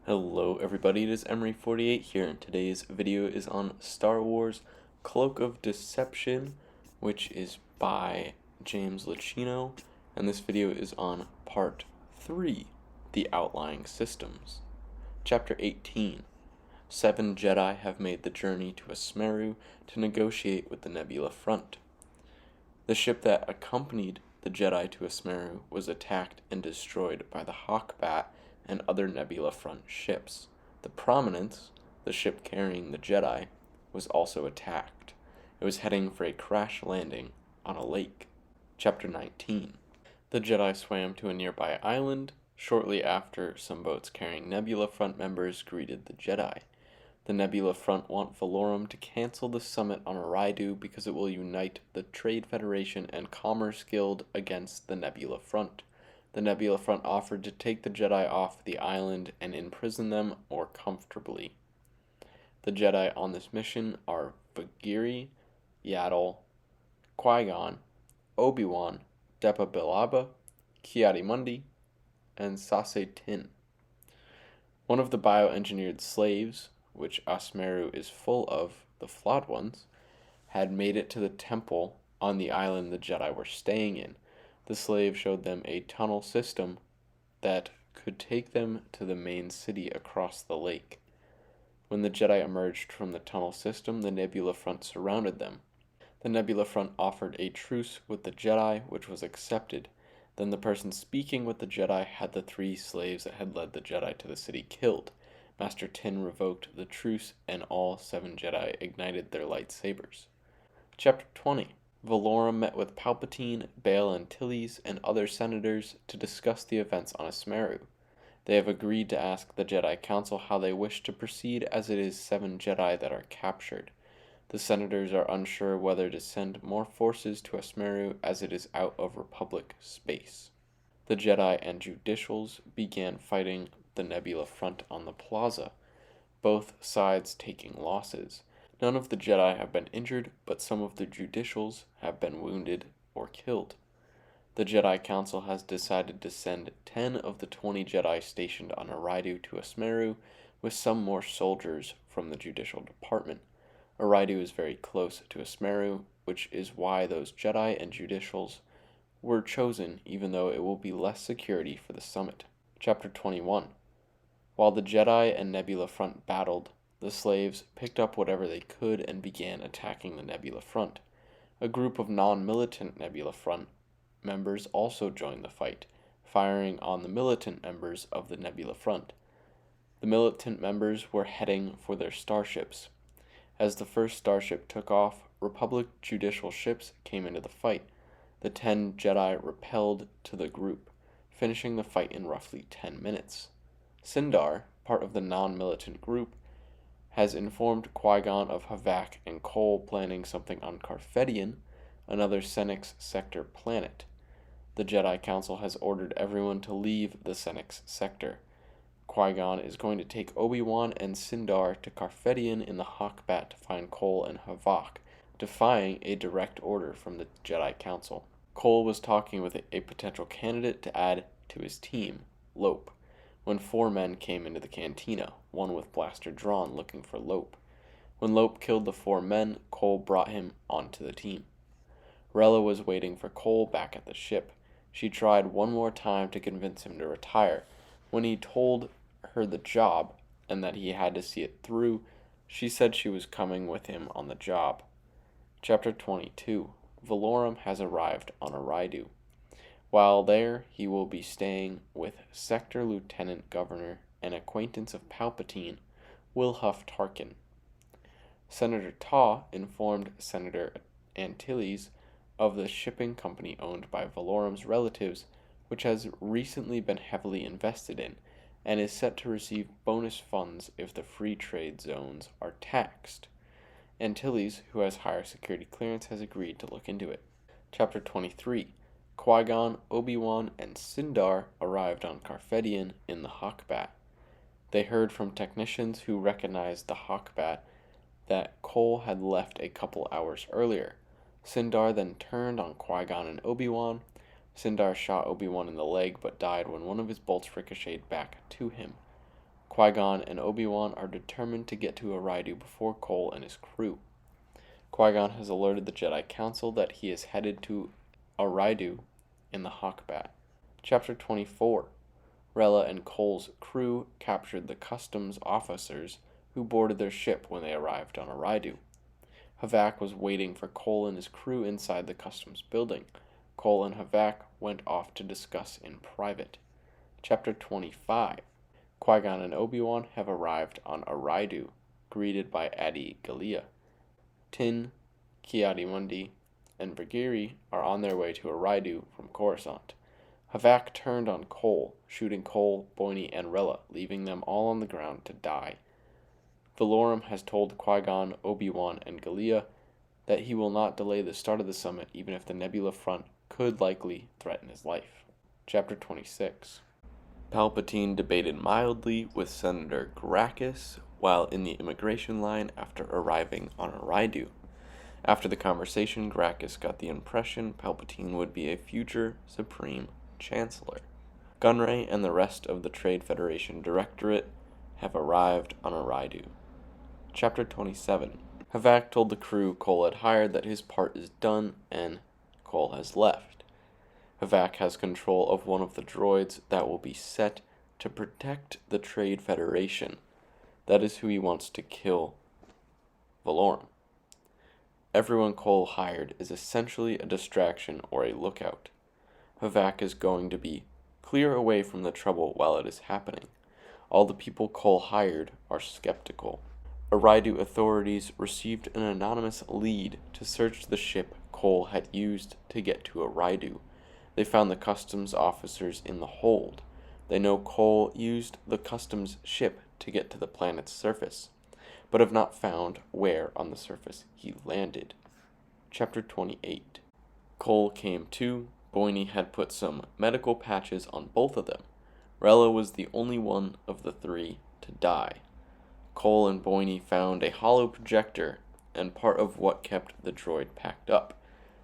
Hello everybody, it is Emery48 here, and today's video is on Star Wars Cloak of Deception, which is by James Lucchino, and this video is on Part 3, The Outlying Systems. Chapter 18. 7 Jedi have made the journey to Asmeru to negotiate with the Nebula Front. The ship that accompanied the Jedi to Asmeru was attacked and destroyed by the Hawkbat and other Nebula Front ships. The Prominence, the ship carrying the Jedi, was also attacked. It was heading for a crash landing on a lake. Chapter 19. The Jedi swam to a nearby island. Shortly after, some boats carrying Nebula Front members greeted the Jedi. The Nebula Front want Valorum to cancel the summit on Eridu because it will unite the Trade Federation and Commerce Guild against the Nebula Front. The Nebula Front offered to take the Jedi off the island and imprison them more comfortably. The Jedi on this mission are Vagiri, Yaddle, Qui-Gon, Obi-Wan, Depa Billaba, Ki-Adi-Mundi, and Saesee Tiin. One of the bioengineered slaves, which Asmeru is full of, the flawed ones, had made it to the temple on the island the Jedi were staying in. The slave showed them a tunnel system that could take them to the main city across the lake. When the Jedi emerged from the tunnel system, the Nebula Front surrounded them. The Nebula Front offered a truce with the Jedi, which was accepted. Then the person speaking with the Jedi had the 3 slaves that had led the Jedi to the city killed. Master Tiin revoked the truce, and all 7 Jedi ignited their lightsabers. Chapter 20. Valorum met with Palpatine, Bail Antilles, and other senators to discuss the events on Asmeru. They have agreed to ask the Jedi Council how they wish to proceed, as it is 7 Jedi that are captured. The senators are unsure whether to send more forces to Asmeru, as it is out of Republic space. The Jedi and Judicials began fighting the Nebula Front on the plaza, both sides taking losses. None of the Jedi have been injured, but some of the Judicials have been wounded or killed. The Jedi Council has decided to send 10 of the 20 Jedi stationed on Eridu to Asmeru, with some more soldiers from the Judicial Department. Eridu is very close to Asmeru, which is why those Jedi and Judicials were chosen, even though it will be less security for the summit. Chapter 21. While the Jedi and Nebula Front battled, the slaves picked up whatever they could and began attacking the Nebula Front. A group of non-militant Nebula Front members also joined the fight, firing on the militant members of the Nebula Front. The militant members were heading for their starships. As the first starship took off, Republic judicial ships came into the fight. The 10 Jedi repelled to the group, finishing the fight in roughly 10 minutes. Sindar, part of the non-militant group, has informed Qui-Gon of Havak and Cole planning something on Carfedian, another Senix sector planet. The Jedi Council has ordered everyone to leave the Senix sector. Qui-Gon is going to take Obi-Wan and Sindar to Carfedian in the Hawkbat to find Cole and Havak, defying a direct order from the Jedi Council. Cole was talking with a potential candidate to add to his team, Lope, when 4 men came into the cantina, one with blaster drawn looking for Lope. When Lope killed the 4 men, Cole brought him onto the team. Rella was waiting for Cole back at the ship. She tried one more time to convince him to retire. When he told her the job and that he had to see it through, she said she was coming with him on the job. Chapter 22. Valorum has arrived on Eridu. While there, he will be staying with Sector Lieutenant Governor and acquaintance of Palpatine, Wilhuff Tarkin. Senator Taw informed Senator Antilles of the shipping company owned by Valorum's relatives, which has recently been heavily invested in, and is set to receive bonus funds if the free trade zones are taxed. Antilles, who has higher security clearance, has agreed to look into it. Chapter 23. Qui-Gon, Obi-Wan, and Sindar arrived on Carfedian in the Hawkbat. They heard from technicians who recognized the Hawkbat that Cole had left a couple hours earlier. Sindar then turned on Qui-Gon and Obi-Wan. Sindar shot Obi-Wan in the leg but died when one of his bolts ricocheted back to him. Qui-Gon and Obi-Wan are determined to get to Eridu before Cole and his crew. Qui-Gon has alerted the Jedi Council that he is headed to Eridu in the Hawkbat. Chapter 24. Rella and Cole's crew captured the customs officers who boarded their ship when they arrived on Eridu. Havak was waiting for Cole and his crew inside the customs building. Cole and Havak went off to discuss in private. Chapter 25. Qui-Gon and Obi-Wan have arrived on Eridu, greeted by Adi Gallia. Tin, Ki-Adi-Mundi, and Vergiri are on their way to Eridu from Coruscant. Havak turned on Cole, shooting Cole, Boini, and Rella, leaving them all on the ground to die. Valorum has told Qui-Gon, Obi-Wan, and Gallia that he will not delay the start of the summit even if the Nebula front could likely threaten his life. Chapter 26. Palpatine debated mildly with Senator Gracchus while in the immigration line after arriving on Eridu. After the conversation, Gracchus got the impression Palpatine would be a future Supreme Chancellor. Gunray and the rest of the Trade Federation Directorate have arrived on Eridu. Chapter 27. Havak told the crew Cole had hired that his part is done and Cole has left. Havak has control of one of the droids that will be set to protect the Trade Federation. That is who he wants to kill Valorum. Everyone Cole hired is essentially a distraction or a lookout. Havak is going to be clear away from the trouble while it is happening. All the people Cole hired are skeptical. Eridu authorities received an anonymous lead to search the ship Cole had used to get to Eridu. They found the customs officers in the hold. They know Cole used the customs ship to get to the planet's surface, but have not found where on the surface he landed. Chapter 28. Cole came to. Boini had put some medical patches on both of them. Rella was the only one of the three to die. Cole and Boini found a hollow projector and part of what kept the droid packed up.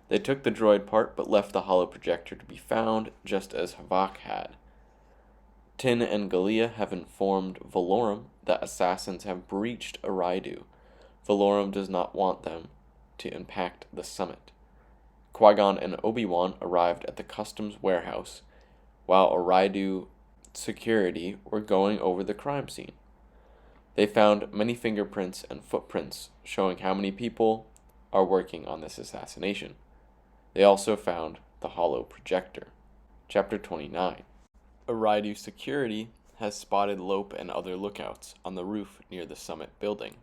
They took the droid part but left the hollow projector to be found, just as Havak had. Tin and Gallia have informed Valorum that assassins have breached Eridu. Valorum does not want them to impact the summit. Qui-Gon and Obi-Wan arrived at the customs warehouse, while Eridu security were going over the crime scene. They found many fingerprints and footprints showing how many people are working on this assassination. They also found the hollow projector. Chapter 29. Eridu security has spotted Lope and other lookouts on the roof near the summit building.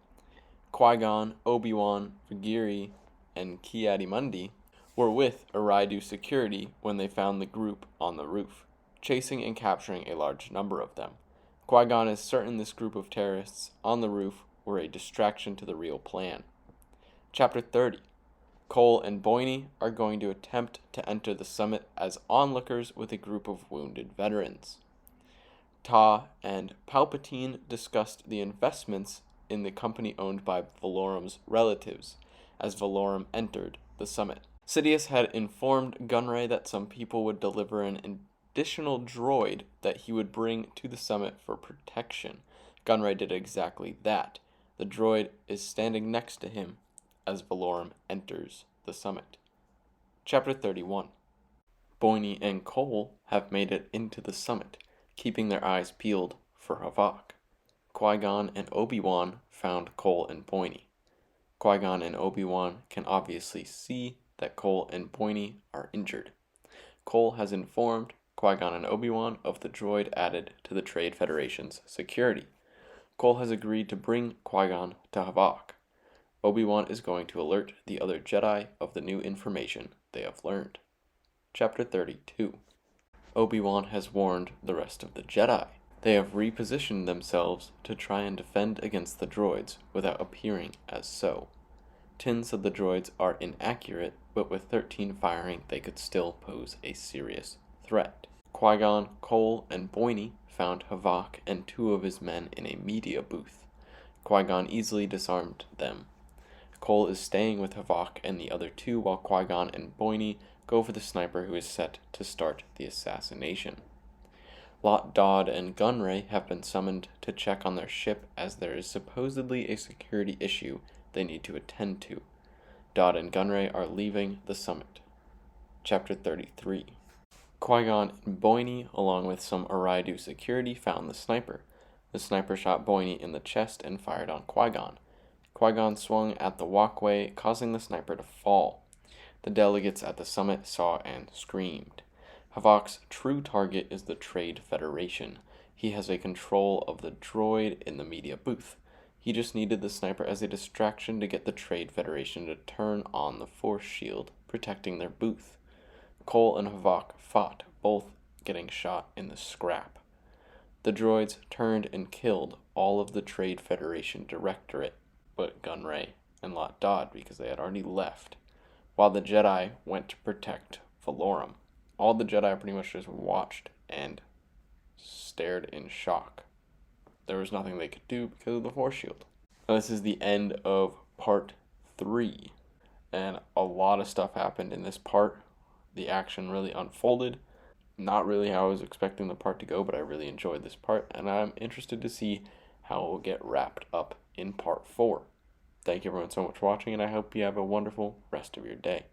Qui-Gon, Obi-Wan, Vergiri, and Ki-Adi-Mundi were with Eridu security when they found the group on the roof, chasing and capturing a large number of them. Qui-Gon is certain this group of terrorists on the roof were a distraction to the real plan. Chapter 30. Cole and Boini are going to attempt to enter the summit as onlookers with a group of wounded veterans. Ta and Palpatine discussed the investments in the company owned by Valorum's relatives as Valorum entered the summit. Sidious had informed Gunray that some people would deliver an additional droid that he would bring to the summit for protection. Gunray did exactly that. The droid is standing next to him as Valorum enters the summit. Chapter 31. Boini and Cole have made it into the summit, keeping their eyes peeled for Havak. Qui-Gon and Obi-Wan found Cole and Boini. Qui-Gon and Obi-Wan can obviously see that Cole and Boini are injured. Cole has informed Qui-Gon and Obi-Wan of the droid added to the Trade Federation's security. Cole has agreed to bring Qui-Gon to Havak. Obi-Wan is going to alert the other Jedi of the new information they have learned. Chapter 32. Obi-Wan has warned the rest of the Jedi. They have repositioned themselves to try and defend against the droids without appearing as so. Tin said the droids are inaccurate, but with 13 firing they could still pose a serious threat. Qui-Gon, Cole, and Boini found Havak and 2 of his men in a media booth. Qui-Gon easily disarmed them. Cole is staying with Havak and the other 2 while Qui-Gon and Boini go for the sniper who is set to start the assassination. Lot Dodd and Gunray have been summoned to check on their ship as there is supposedly a security issue they need to attend to. Dodd and Gunray are leaving the summit. Chapter 33. Qui-Gon and Boyne, along with some Aridu security, found the sniper. The sniper shot Boyne in the chest and fired on Qui-Gon. Qui-Gon swung at the walkway, causing the sniper to fall. The delegates at the summit saw and screamed. Havok's true target is the Trade Federation. He has a control of the droid in the media booth. He just needed the sniper as a distraction to get the Trade Federation to turn on the force shield, protecting their booth. Cole and Havok fought, both getting shot in the scrap. The droids turned and killed all of the Trade Federation Directorate, but Gunray and Lot Dodd because they had already left, while the Jedi went to protect Valorum. All the Jedi pretty much just watched and stared in shock. There was nothing they could do because of the force shield. Now, this is the end of part 3, and a lot of stuff happened in this part. The action really unfolded. Not really how I was expecting the part to go, but I really enjoyed this part, and I'm interested to see how it will get wrapped up in part 4. Thank you everyone so much for watching, and I hope you have a wonderful rest of your day.